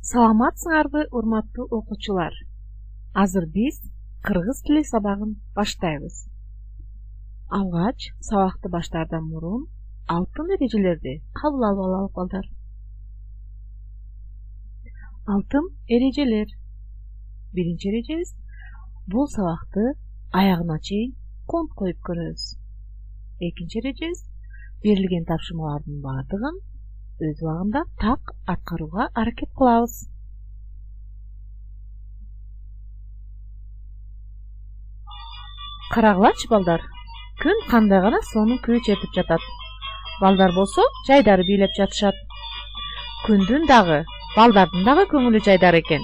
Саламатсыңарбы, урматтуу окуучулар. Азыр биз кыргыз тили сабагын баштайбыз. Алгач, сабакты баштаардан мурун алтын эрежелерди кабыл алып алалык балдар. Алтын эрежелер. Биринчи эрежебиз бул сабакты аягына чейин конт коюп көрөбүз. Экинчи эрежебиз берилген тапшырмалардын баардыгын өз убагында так аткарууга аракет кылабыз. Карагылачы балдар, күн кандай гана сонун күйү чертип жатат. Балдар болсо жайдары бийлеп жатышат. Күндүн дагы, балдардын дагы көңүлү жайдар экен.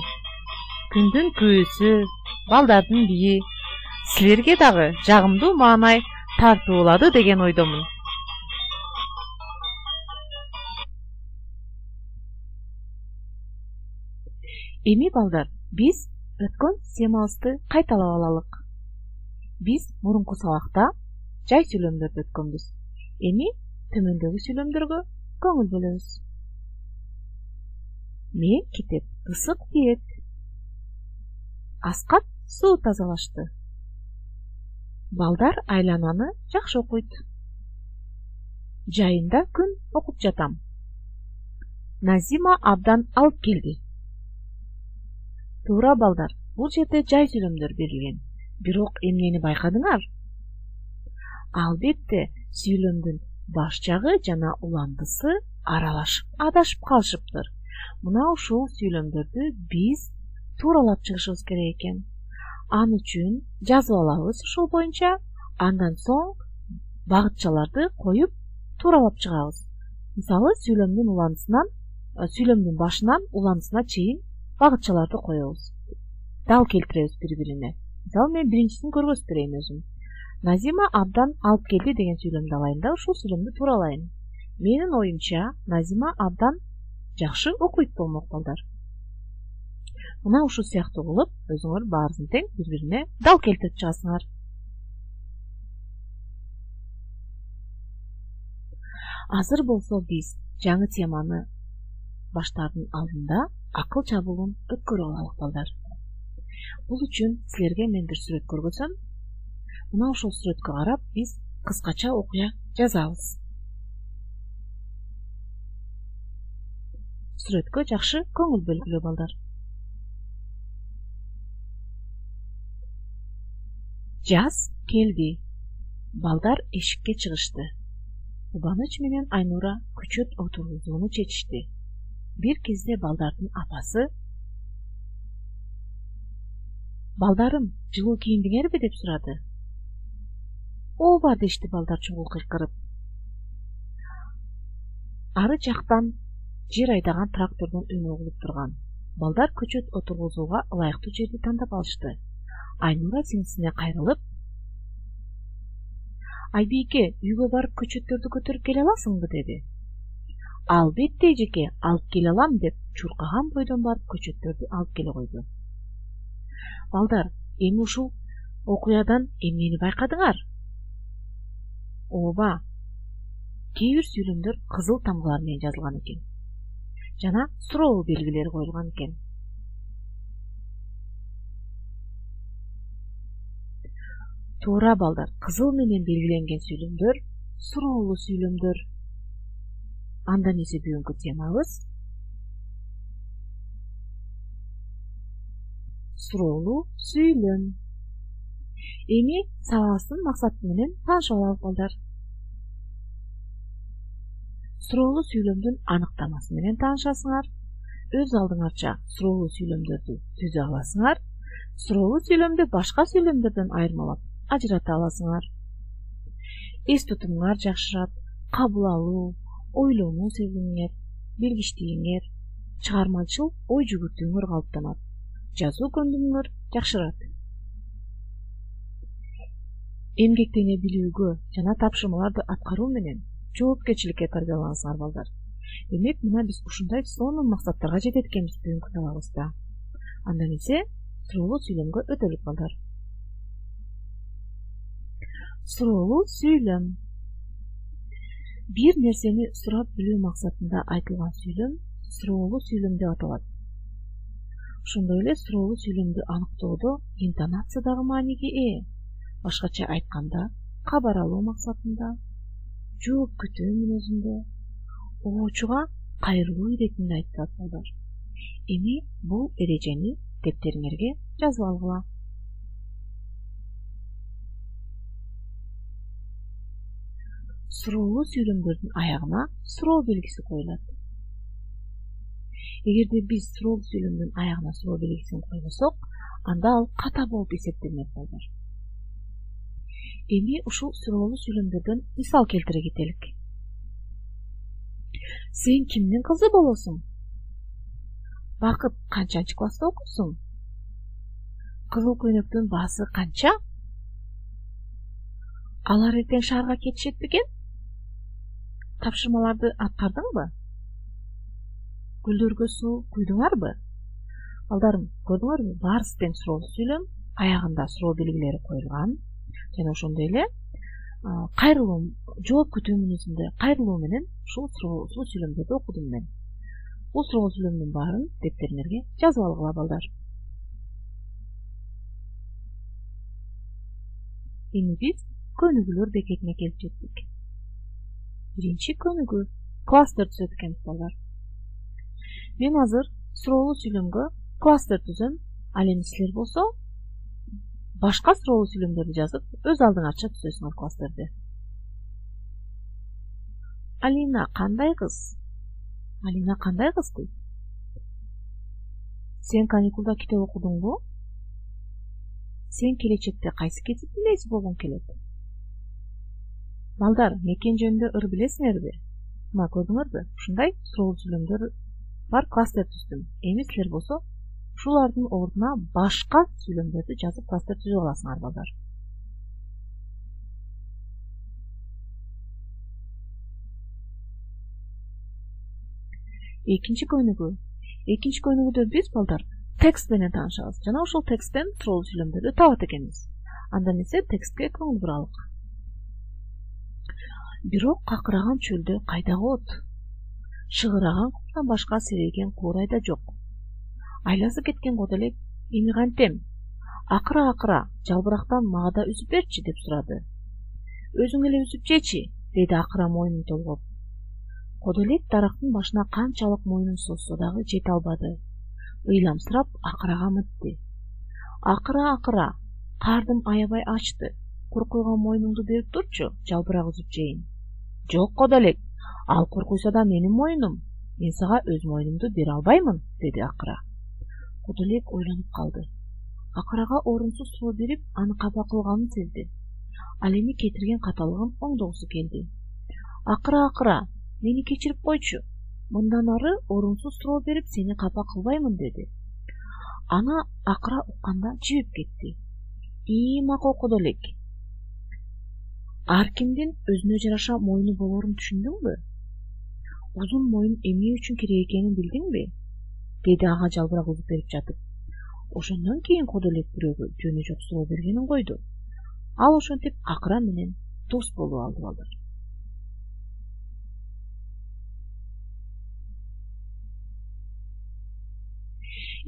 Күндүн күйүүсү, балдардын бии силерге дагы жагымдуу маанай тартуулады деген ойдомун. Эми балдар, биз өткөн темабызды кайталап алалык. Биз мурунку сабакта жай сүйлөмдөрдү өткөнбүз. Эми төмөндөгү сүйлөмдөргө көңүл бөлөбүз. Мен кетип ысык тиет. Аскат суу тазалашты. Балдар айлананы жакшы окуйт. Жайында күн окуп жатам. Назима абдан алып келди. Туура балдар, бул жерде жай сүйлөмдөр берилген. Бирок эмнени байкадыңар? Албетте, сүйлөмдүн баш жагы жана уландысы аралашып, адашып калышыптыр. Мына ушул сүйлөмдөрдү биз тууралап чыгышыбыз керек экен. Ал үчүн жазып алабыз ушул боюнча, андан соң багытчаларды коюп тууралап чыгабыз. Мисалы, сүйлөмдүн башынан уландысына чейин багытчаларды коебуз. Дал келтиребиз бири-бирине. Мисалы, мен биринчисин көргөзүп берейин өзүм. Назима абдан алып келди деген сүйлөмдү алайын да ушул сүйлөмдү тууралайын. Менин оюмча, Назима абдан жакшы окуйт болмок балдар. Мына ушул сыяктуу кылып, өзүңөр баарысын тең бири-бирине дал келтирип чыгасыңар. Азыр болсо биз жаңы теманы баштаардын алдында акыл чабуулун өткөрүп алалык балдар. Бул үчүн силерге мен бир сүрөт көргөзөм. Мына ошол сүрөткө карап биз кыскача окуя жазабыз. Сүрөткө жакшы көңүл бөлгүлө балдар. Жаз келди. Балдар эшикке чыгышты. Кубаныч менен Айнура көчөт отургузууну чечишти. Бир кезде балдардын апасы: "Балдарым, жылуу кийиндиңерби?" деп сурады. "Ооба" дешти балдар чуңул кыйкырып. Ары жактан жер айдаган трактордун үнү угулуп турган. Балдар көчөт отургузууга ылайыктуу жерди тандап алышты. Айнура сиңдисине кайрылып: "Айбийке, үйгө барып көчөттөрдү көтөрүп келе аласыңбы?" деди. "Албетте эжеке, алып келе алам" деп чуркаган бойдон барып көчөттөрдү алып келе койду. Балдар, эми ушул окуядан эмнени байкадыңар? Ооба, кээ бир сүйлөмдөр кызыл тамгалар менен жазылган экен. Жана суроо белгилери коюлган экен. Туура балдар, кызыл менен белгиленген сүйлөмдөр суроолуу сүйлөмдөр. Анда эмесе бүгүнкү темабыз суроолуу сүйлөм. Эми сабагыбыздын максаты менен таанышып алалы балдар. Суроолуу сүйлөмдүн аныктамасы менен таанышасыңар. Өз алдыңарча суроолуу сүйлөмдөрдү түзө аласыңар. Суроолуу сүйлөмдү башка сүйлөмдөрдөн айырмалап ажырата аласыңар. Эс тутумуңар жакшырат, кабыл алуу, ойлонуу сезимиңер, билгичтигиңер, чыгармачыл ой жүгүртүүңөр калыптанат. Жазуу көндүмүңөр жакшырат. Эмгектене билүүгө жана тапшырмаларды аткаруу менен жоопкерчиликке тарбиялансыңар балдар. Демек, мына биз ушундай сонун максаттарга жетет экенбиз бүгүнкү сабагыбызда. Анда эмесе суроолуу сүйлөмгө өтөлүк балдар. Суроолуу сүйлөм. Бир нерсени сурап билүү максатында айтылган сүйлөм суроолуу сүйлөм деп аталат. Ошондой эле суроолуу сүйлөмдү аныктоодо интонация дагы мааниге ээ. Башкача айтканда, кабар алуу максатында, жооп күтүү мүнөзүндө, угуучуга кайрылуу иретинде айтылат балдар. Эми бул эрежени дептериңерге жазып алгыла. Суроолуу сүйлөмдөрдүн аягына суроо белгиси коюлат. Эгерде биз суроолуу сүйлөмдүн аягына суроо белгисин койбосок, анда ал ката болуп эсептелинет балдар. Эми ушул суроолуу сүйлөмдөрдөн мисал келтире кетелик. Сен кимдин кызы болосуң? Бакыт канчанчы класста окуйсуң? Кызыл көйнөктүн баасы канча? Алар эртең шаарга кетишет бекен? Тапшырмаларды аткардыңбы? Гүлдөргө суу куйдуңарбы? Балдарым, көрдүңөрбү? Баарысы тең суроолуу сүйлөм, аягында суроо белгилери коюлган. Жана ошондой эле кайрылуу, жооп күтүү мүнөзүндө кайрылуу менен ушул суроолуу сүйлөмдөрдү окудум мен. Бул суроолуу сүйлөмдүн баарын дептериңерге жазып алгыла балдар. Эми биз көнүгүүлөр бекетине келип жеттик. Биринчи көнүгүү кластер түзөт экенбиз балдар. Мен азыр суроолуу сүйлөмгө кластер түзөм, ал эми силер болсо башка суроолуу сүйлөмдөрдү жазып, өз алдыңарча түзөсүңөр кластерди. Алина кандай кыз? Алина кандай кыз дейт? Сен каникулда китеп окудуңбу? Сен келечекте кайсы кесиптин ээси болгуң келет? Балдар, мекен жөнүндө ыр билесиңерби? Мына көрдүңөрбү? Ушундай суроолуу сүйлөмдөр бар кластер түздүм. Эми силер болсо ушулардын ордуна башка сүйлөмдөрдү жазып кластер түзүп аласыңар балдар. Экинчи көнүгүү. Экинчи көнүгүүдө биз балдар текст менен таанышабыз. Жана ушул тексттен суроолуу сүйлөмдөрдү табат экенбиз. Анда эмесе текстке көңүл буралык. Бирок какыраган чөлдө кайдагы от? Шыгыраган кумдан башка серейген куурайда жок. Айласы кеткен кодолек эми кантем? Акыра, жалбырактан мага да үзүп берчи деп сурады. Өзүң эле үзүп жечи, деди акыра мойнун толгоп. Кодолек дарактын башына канчалык мойнун созсо дагы жете албады. Ыйламсырап акырага мытты. Акыра, кардым аябай ачты. Куркуйган мойнуңду берип турчу, жалбырак үзүп жейин. Жок кодолек, ал куркуйса да менин мойнум. Мен сага өз мойнумду бере албаймын, деди акыра. Кодолек ойлонуп калды. Акырага орунсуз суроо берип, аны капа кылганын сезди. Ал эми кетирген каталыгын оңдогусу келди. Акыра, мени кечирип койчу. Мындан ары орунсуз суроо берип, сени капа кылбаймын, деди. Аны акыра укканда жибип кетти. Макул кодолек. Ар кимдин өзүнө жараша мойну болорун түшүндүңбү? Узун мойун эмне үчүн керек экенин билдиңби? Деди ага жалбырак үзүп берип жатып. Ошондон кийин кодолек бирөөгө жөнү жок суроо бергенин койду. Ал ошентип акыра менен дос болуп алды балдар.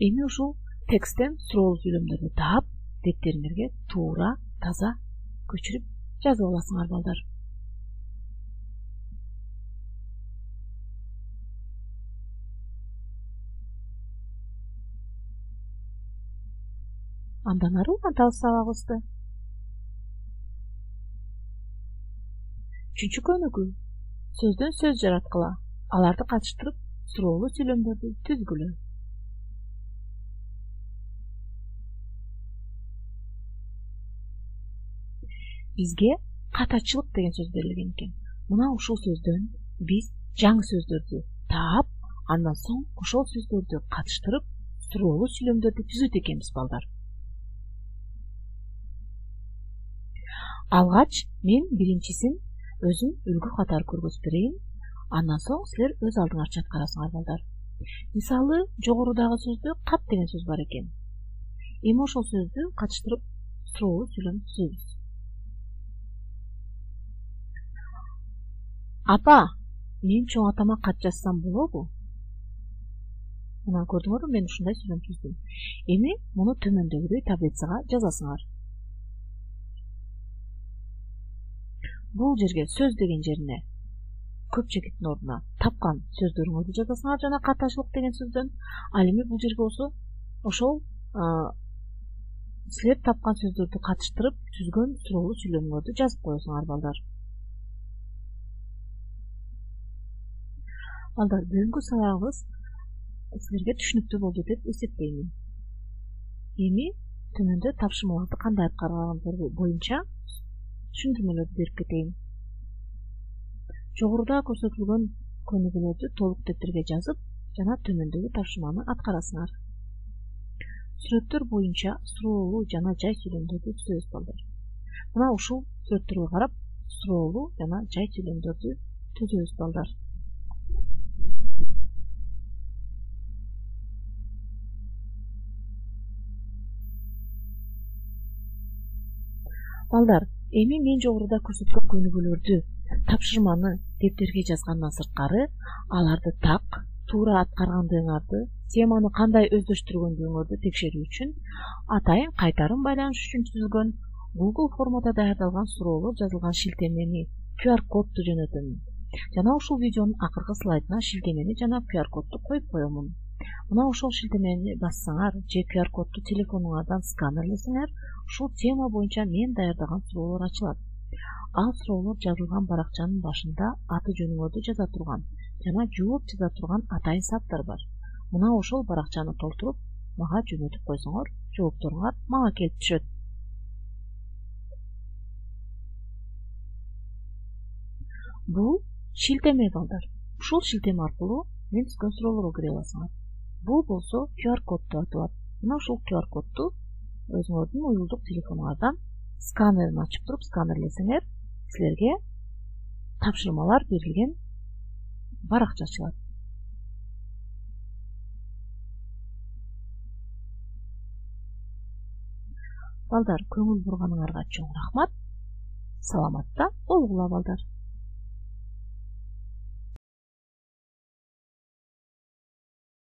Эми ушул тексттен суроолуу сүйлөмдөрдү таап, дептериңерге туура, таза көчүрүп жазып аласыңар балдар. Андан ары улантабыз сабагыбызды. Үчүнчү көнүгүү. Сөздөн сөз жараткыла. Аларды катыштырып, суроолуу сүйлөмдөрдү түзгүлө. Бизге катачылык деген сөз берилген экен. Мына ушул сөздөн биз жаңы сөздөрдү таап, андан соң ошол сөздөрдү катыштырып, суроолуу сүйлөмдөрдү түзөт экенбиз балдар. Алгач мен биринчисин өзүм үлгү катары көргөзүп берейин. Андан соң силер өз алдыңарча аткарасыңар балдар. Мисалы, жогорудагы сөздө кат деген сөз бар экен. Эми ошол сөздү катыштырып суроолуу сүйлөм түзөбүз. Апа, мен чоң атама кат жазсам болобу? мына көрдүңөрбү, мен ушундай сүйлөм түздүм. Эми муну төмөндөгүдөй таблицага жазасыңар. Бул жерге сөз деген жерине көп чекиттин ордуна тапкан сөздөрүңөрдү жазасыңар жана катышылык деген сөздөн. Ал эми бул жерге ошол силер тапкан сөздөрдү катыштырып түзгөн суроолуу сүйлөмүңөрдү жазып коесуңар балдар. Балдар, бүгүнкү сабагыбыз силерге түшүнүктүү болду деп эсептеймин. Эми төмөндө тапшырмаларды кандай аткарганыңыздар боюнча түшүндүрмөлөрдү берип кетейин. Жогоруда көрсөтүлгөн көнүгүүлөрдү толук дептерге жазып, жана төмөндөгү тапшырманы аткарасыңар. Сүрөттөр боюнча суроолуу жана жай сүйлөмдөрдү түзөбүз балдар. Мына ушул сүрөттөргө карап суроолуу жана жай сүйлөмдөрдү түзөбүз балдар. Балдар, эми мен жогоруда көрсөткөн көнүгүүлөрдү, тапшырманы дептерге жазгандан сырткары, аларды так, туура аткаргандыгыңарды, теманы кандай өздөштүргөндүгүңөрдү текшерүү үчүн атайын кайтарым байланыш үчүн түзүлгөн Google формада даярдалган суроолор жазылган шилтемени QR кодду жөнөтөмүн. Жана ушул видеонун акыркы слайдына шилтемени жана QR кодду коюп коемун. Мына ошол шилтемени бассаңар же QR кодду телефонуңардан сканерлесеңер, ушул тема боюнча мен даярдаган суроолор ачылат. Ал суроолор жазылган баракчанын башында аты жөнүңөрдү жаза турган жана жооп жаза турган атайын сааттар бар. Мына ошол баракчаны толтуруп, мага жөнөтүп койсоңор, жоопторуңар мага келип түшөт. Бул шилтеме балдар. Ушул шилтеме аркылуу мен түзгөн суроолорго кире аласыңар. Бул болсо QR код деп аталат. Мына ушул QR кодду өзүңөрдүн уюлдук телефонуңардан сканерин ачып туруп сканерлесеңер, силерге тапшырмалар берилген баракча ачылат. Балдар, көңүл бурганыңарга чоң рахмат. Саламатта болгула балдар.